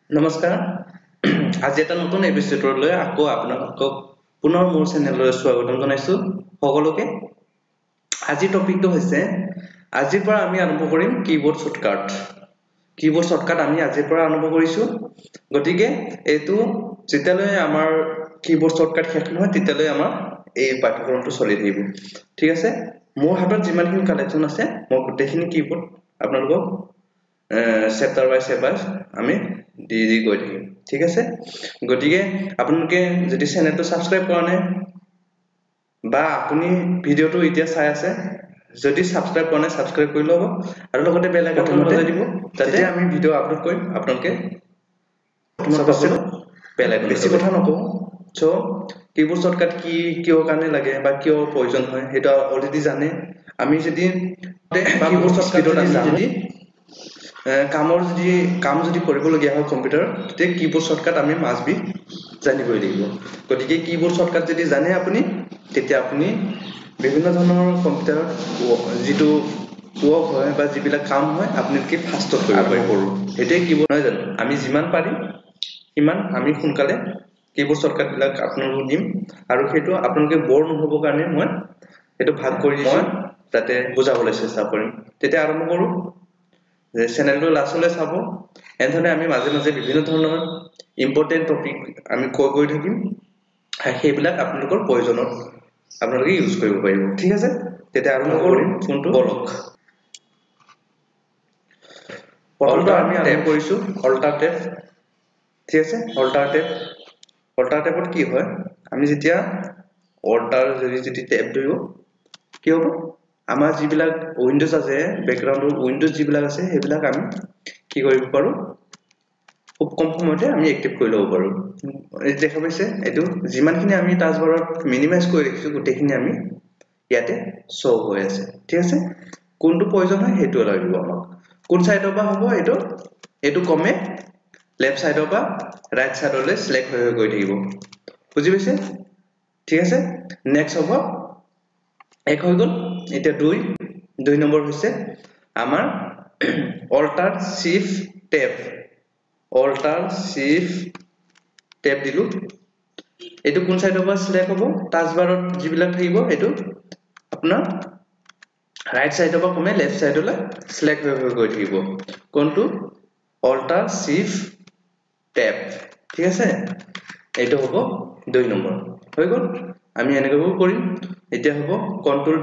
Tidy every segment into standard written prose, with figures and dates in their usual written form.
নমস্কাৰ আজি এটা নতুন এপিসোডলৈ আকৌ আপোনালোকক পুনৰ মোৰ চেনেললৈ স্বাগতম জনাইছো সকলোকে আজি টপিকটো হৈছে আজিৰ পৰা আমি আৰম্ভ কৰিম কিবোৰ্ড শৰ্টকাট আমি আজিৰ পৰা আৰম্ভ কৰিছো গতিকে এটো যেতিয়ালৈ আমাৰ কিবোৰ্ড শৰ্টকাট শেষ নহয় তেতিয়ালৈ আমাৰ এই পাঠ্যক্ৰমটো চলি থাকিব ঠিক আছে মোৰ হাতত যিমানখিনি কালেকচন আছে মই গোটেইখিনি কিবোৰ্ড আপোনালোকক chapter by chapter আমি দি গৈ থাকিম ঠিক আছে গতিকে আপোনালোকে যদি চেনেলটো সাবস্ক্ৰাইব কৰা নাই বা আপুনি ভিডিওটো এতিয়া চাই আছে যদি সাবস্ক্ৰাইব কৰা নাই সাবস্ক্ৰাইব কৰি লব আৰু লগতে বেল আইকনটো বজাই দিব যাতে আমি ভিডিও আপলোড কৰিম আপোনালোকে প্ৰথমতে বেল আইকন বেছি কথা নকওঁ সো কিবোৰ্ড শৰ্টকাট কি কিয় কাৰণে লাগে বা কিয় প্ৰয়োজন হয় এটা অলৰেডি জানে আমি যদি কিবোৰ্ড শৰ্টকাট যদি কাম যদি কৰিবলগীয়া হয় কম্পিউটাৰ তে কিবোৰ্ড শৰ্টকাট আমি মাস্ট বি জানিবই লাগিব গতিকে কিবোৰ্ড শৰ্টকাট যদি জানে আপুনি তেতিয়া আপুনি বিভিন্ন ধৰণৰ কম্পিউটাৰ যেটো ওয়াৰ্ক হয় বা যিবিলাক কাম হয় আপুনি কি ফাষ্টত কৰিব পাৰিব এটাই কিবোৰ্ড নহয় জানো আমি যিমান পাৰি ইমান আমি সোনকালে কিবোৰ্ড শৰ্টকাট বিলাক আপোনালোকক দিম আৰু হেতু আপোনালোকে বৰ নহব কাৰণে মই এটো ভাগ কৰি দিম যাতে বুজাবলৈ চেষ্টা কৰিম তেতিয়া আৰম্ভ কৰো যে চেনেলটো লাষ্টলৈ চাব এনধৰণে আমি মাজে মাজে বিভিন্ন ধৰণৰ ইম্পৰ্টেন্ট টপিক আমি কৈ থাকিম সেইবিলাক আপোনালোকৰ প্ৰয়োজনত আপোনালোকে ইউজ কৰিব পাৰিব ঠিক আছে তেতিয়া আৰম্ভ কৰিম ফোনটো বলক প্ৰথমতে আমি আৰম্ভ কৰিছো অল্টাৰনেটিভ ঠিক আছে অল্টাৰনেটিভত কি হয় আমি যেতিয়া অল্টাৰ যদি টেপ দিও কি হ'ব আমাৰ যিবিলাক উইন্ডোজ আছে ব্যাকগ্ৰাউন্ডৰ উইন্ডোজ যিবিলাক আছে সেইবিলাক আমি কি কৰিব পাৰো খুব কম সময়তে আমি এক্টিভ কৰি লব পাৰো এই দেখা পাইছে এটো যিমানখিনি আমি টাস্কবাৰত মিনিমাইজ কৰি ৰাখিছো গোটেইখিনি আমি ইয়াতে শো হৈ আছে ঠিক আছে কোনটো প্ৰয়োজন হয় হেতু লাগিব আমাক কোন সাইডৰ পৰা হ'ব এটো কমে লেফট সাইডৰ পৰা ৰাইট সাইডলৈ সিলেক্ট হৈ গৈ থাকিব বুজি পাইছে ঠিক আছে নেক্সট হ'ব এক হৈ গল এটা 2 নম্বৰ হৈছে আমাৰ অল্টাৰ শিফট টেপ দিলু এটো কোন সাইডৰ পৰা সিলেক্ট হ'ব টাস্কবাৰত যিবিলাক থাকিব এটো আপোনাৰ ৰাইট সাইডৰ পৰা কমে লেফট সাইডলৈ সিলেক্ট হৈ গৈ থাকিব কোনটো অল্টাৰ শিফট টেপ ঠিক আছে এটো হ'ব 2 নম্বৰ হৈ গল আমি এনেকৈ কৰিম এতিয়া হ'ব কন্ট্ৰোল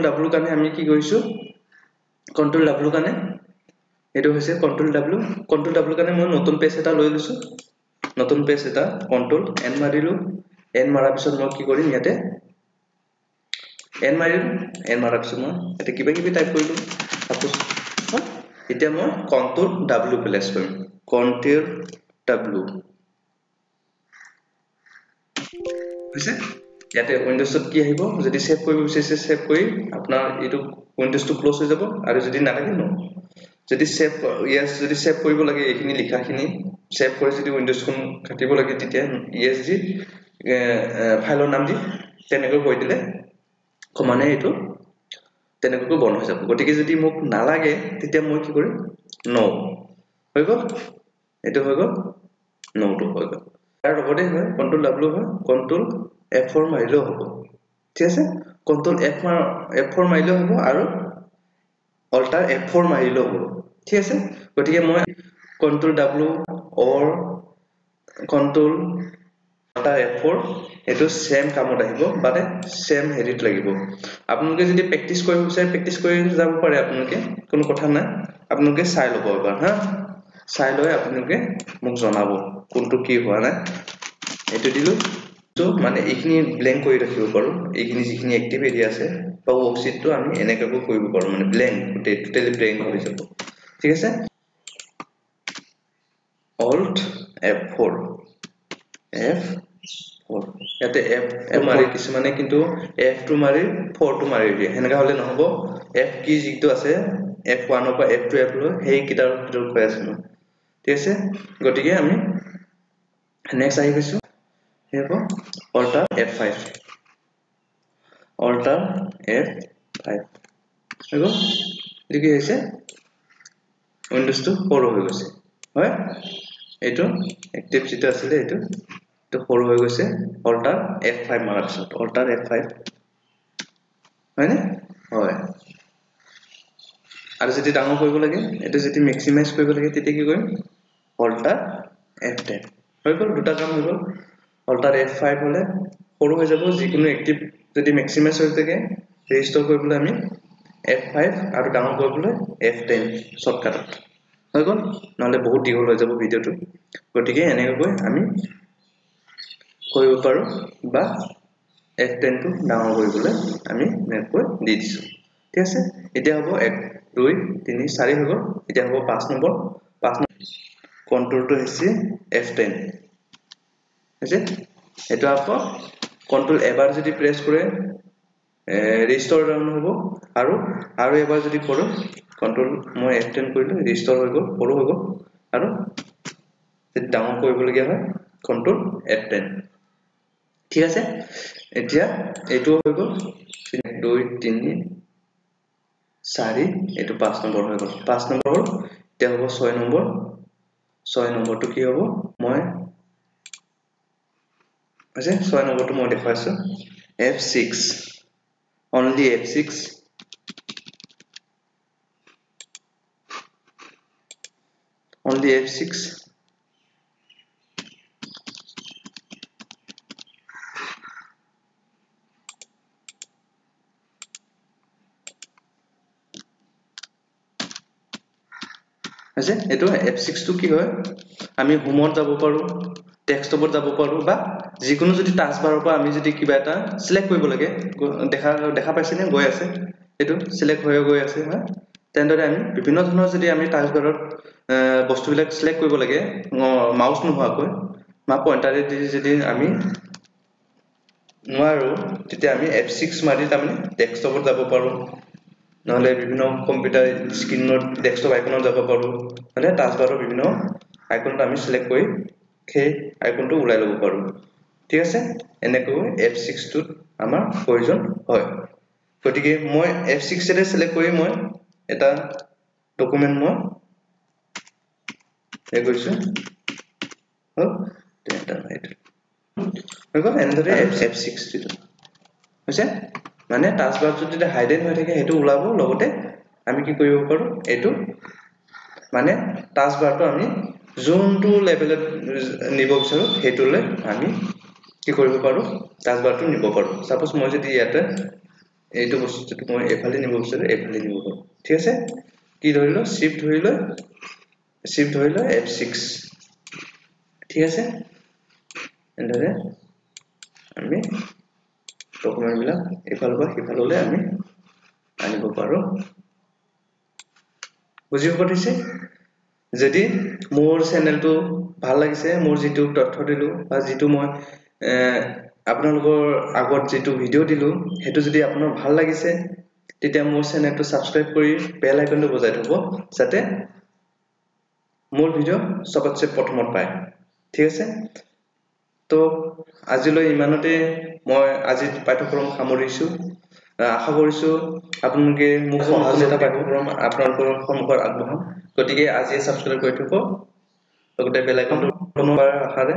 W কাৰণে আমি কি কৰিছো কন্ট্ৰোল W কাৰণে এটো হৈছে কন্ট্ৰোল W কাৰণে মই নতুন পেজ এটা লৈ লৈছো নতুন পেজ এটা কন্ট্ৰোল N মাৰিলো N মাৰাৰ পিছত মই কি কৰিম ইয়াতে N মাৰাৰ পিছত মই এটা কিবা কিবি টাইপ কৰিলো সাপোজ এতিয়া মই কন্ট্ৰোল W প্ৰেছ কৰিম কন্ট্ৰোল W হৈছে ইয়াতে উইন্ডোজত কি আহিব যদি সেভ কৰিব বিচাৰিছে সেভ কৰি আপোনাৰ এটো উইন্ডোজটো ক্লোজ হৈ যাব আৰু যদি নালাগে ন যদি সেভ যদি সেভ কৰিব লাগে এইখিনি লিখাখিনি সেভ কৰি যদি উইন্ডোজখন কাটিব লাগে তেতিয়া ইএসজি ফাইলৰ নাম দি তেনেকৈ কৈ দিলে কমানে এটো তেনেকৈ বন্ধ হৈ যাব গতিকে যদি মোক নালাগে তেতিয়া মই কি কৰিম নো হৈ গল এটো হৈ গল নোটো হৈ গল তাৰ লগতে হয় কন্ট্ৰোল W হয় কন্ট্ৰোল F4 মাৰিলেও হ'ব ঠিক আছে কন্ট্ৰোল F4 মাৰিলেও হ'ব আৰু অল্টাৰ F4 মাৰিলেও হ'ব ঠিক আছে গতিকে মই কন্ট্ৰোল W অৰ কন্ট্ৰোল অল্টাৰ F4 এটো সেম কামত আহিব বাট সেম হেৰিত লাগিব আপোনালোকে যদি প্ৰেক্টিস কৰিব বিচাৰে প্ৰেক্টিস কৰি যাব পাৰে আপোনালোকে কোনো কথা নাই আপোনালোকে চাই ল'ব এবাৰ হা চাই লৈ আপোনালোকে মোক জনাব কোনটো কি হোৱা নাই এটো দিলু তো মানে এইখিনি ব্ল্যাঙ্ক কৰি ৰাখিব পাৰো এইখিনি যিখিনি এক্টিভ এৰিয়া আছে বা ওয়াৰ্কশিটটো আমি এনেকৈ কৰিব পাৰো মানে ব্ল্যাঙ্ক টোটালি ব্ল্যাঙ্ক হৈ যাব ঠিক আছে Alt F4 ইয়াতে F মাৰি কিছুমানে কিন্তু F2 মাৰি 4 টো মাৰি দিয়ে হেনেকা হলে নহব F কি যিটো আছে F1 ৰ পৰা F2 লৈ হেই কিটাৰ ভিতৰত কৈ আছে ঠিক আছে গতিকে আমি নেক্সট আহি গৈছো হেব অল্টাৰ F5 হেগো দেখি হৈছে উইন্ডোজ টো সৰু হৈ গৈছে হয় এইটো এক্টিভ যেটো আছিল এইটো তো সৰু হৈ গৈছে অল্টাৰ F5 মাৰাৰ পিছত অল্টাৰ F5 হয়নে হয় আৰু যদি ডাঙৰ কৰিব লাগে এটা যদি ম্যাক্সিমাইজ কৰিব লাগে তেতিয়া কি কৰিম অল্টাৰ F10 হৈ গ'ল দুটা কাম হৈ গ'ল অল্টাৰ F5 হলে সৰু হৈ যাব যিকোনো এক্টিভ যদি ম্যাক্সিমাইজ হৈ থাকে ৰেজিস্টাৰ কৰিবলৈ আমি F5 আৰু ডাঙৰ কৰিবলৈ F10 শৰ্টকাটত হৈ গ'ল নহলে বহুত দীঘল হৈ যাব ভিডিওটো গতিকে এনেকৈ আমি কৰিব পাৰো বা F10 টো ডাঙৰ কৰিবলৈ আমি নেটকৈ দি দিছো ঠিক আছে এতিয়া হ'ব 1 2 3 4 হ'ব এতিয়া হ'ব 5 নম্বৰ 5 কন্ট্ৰোলটো হৈছে F10 আছে এটা আপো কন্ট্ৰোল এবাৰ যদি প্ৰেছ কৰে ৰেজিস্টাৰ ডাউন হ'ব আৰু এবাৰ যদি কৰো কন্ট্ৰোল মই F10 কৰিলো ৰেজিস্টাৰ হৈ গ'ল সৰু হৈ গ'ল আৰু যদি ডাউন কৰিব লগিয়া হয় কন্ট্ৰোল F10 ঠিক আছে এতিয়া এটো হৈ গ'ল 2 3 4 এটো 5 নম্বৰ হৈ গ'ল 5 নম্বৰ এতিয়া হ'ব 6 নম্বৰটো কি হ'ব মই আছে 6 নম্বৰটো মই দেখাইছো F6 only F6 only F6 আছে এটো F6 টো কি হয় আমি হোমত যাব পাৰো ডেস্কটপত যাব পাৰো বা যিকোনো যদি টাস্ক বাৰৰ পৰা আমি যদি কিবা এটা সিলেক্ট কৰিব লাগে দেখা পাইছে নে গৈ আছে এটো সিলেক্ট হৈ গৈ আছে হা তেনদৰে আমি বিভিন্ন ধৰণৰ যদি আমি টাস্ক বাৰত বস্তুবিলাক সিলেক্ট কৰিব লাগে মাউস নোহোৱাকৈ মা পইন্টাৰে দি যদি আমি নোৱাৰো তেতিয়া আমি F6 মাৰি তাৰমানে ডেস্কটপত যাব পাৰো নহলে বিভিন্ন কম্পিউটাৰ স্ক্ৰিনত ডেস্কটপ আইকনত যাব পাৰো মানে টাস্ক বাৰৰ বিভিন্ন আইকনত আমি সিলেক্ট কৰি সেই আইকনটো উলাই লব পাৰো ঠিক আছে এনেকৈ F6 টোত আমাৰ প্ৰয়োজন হয় গতিকে মই F6 এৰে সিলেক্ট কৰি মই এটা ডকুমেন্ট মই এই কৰিছো হল এটা ৰাইট দেখো এনেদৰে F6 টো হৈছে মানে টাস্ক বাৰটো যদি হাইডেন হৈ থাকে হেতু উলাব লগতে আমি কি কৰিব পাৰো এটো মানে টাস্ক বাৰটো আমি জোনটো লেভেলত নিব বিচাৰো হেতুলে আমি কি কৰিব পাৰো টাস্ক বাৰটো নিব পাৰো সাপোজ মই যদি ইয়াতে এইটো বস্তুটো মই এফালে নিব বিচাৰো এফালে নিব পাৰো ঠিক আছে কি ধৰিলো শিফট ধৰিলো F6 ঠিক আছে এন্ডৰে আমি ডকুমেন্ট বিলাক এফালৰ পৰা সিফাললৈ আমি আনিব পাৰো বুজি পাইছে যদি মোৰ চেনেলটো ভাল লাগিছে মোৰ যেটো তথ্য দিলো বা যেটো মই আপোনালোকৰ আগত যেটো ভিডিও দিলো হেতু যদি আপোনাৰ ভাল লাগিছে তেতিয়া মোৰ চেনেলটো সাবস্ক্ৰাইব কৰি বেল আইকনটো বজাই থব যাতে মোৰ ভিডিও সবতছে প্ৰথমত পায় ঠিক আছে তো আজিলৈ ইমানতে মই আজি পাঠ্যক্ৰম সামৰিছো আশা কৰিছো আপোনালোকে মোক সহজ এটা পাঠ্যক্ৰম আপোনালোকৰ সন্মুখত আগবঢ়াম গতিকে আজি সাবস্ক্ৰাইব কৰি থব লগতে বেল আইকনটো পুনৰ আশাৰে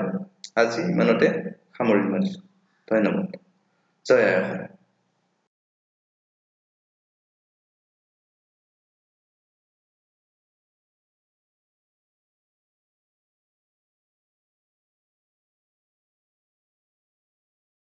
আজি ইমানতে সামৰিম ধন্যবাদ জয় আই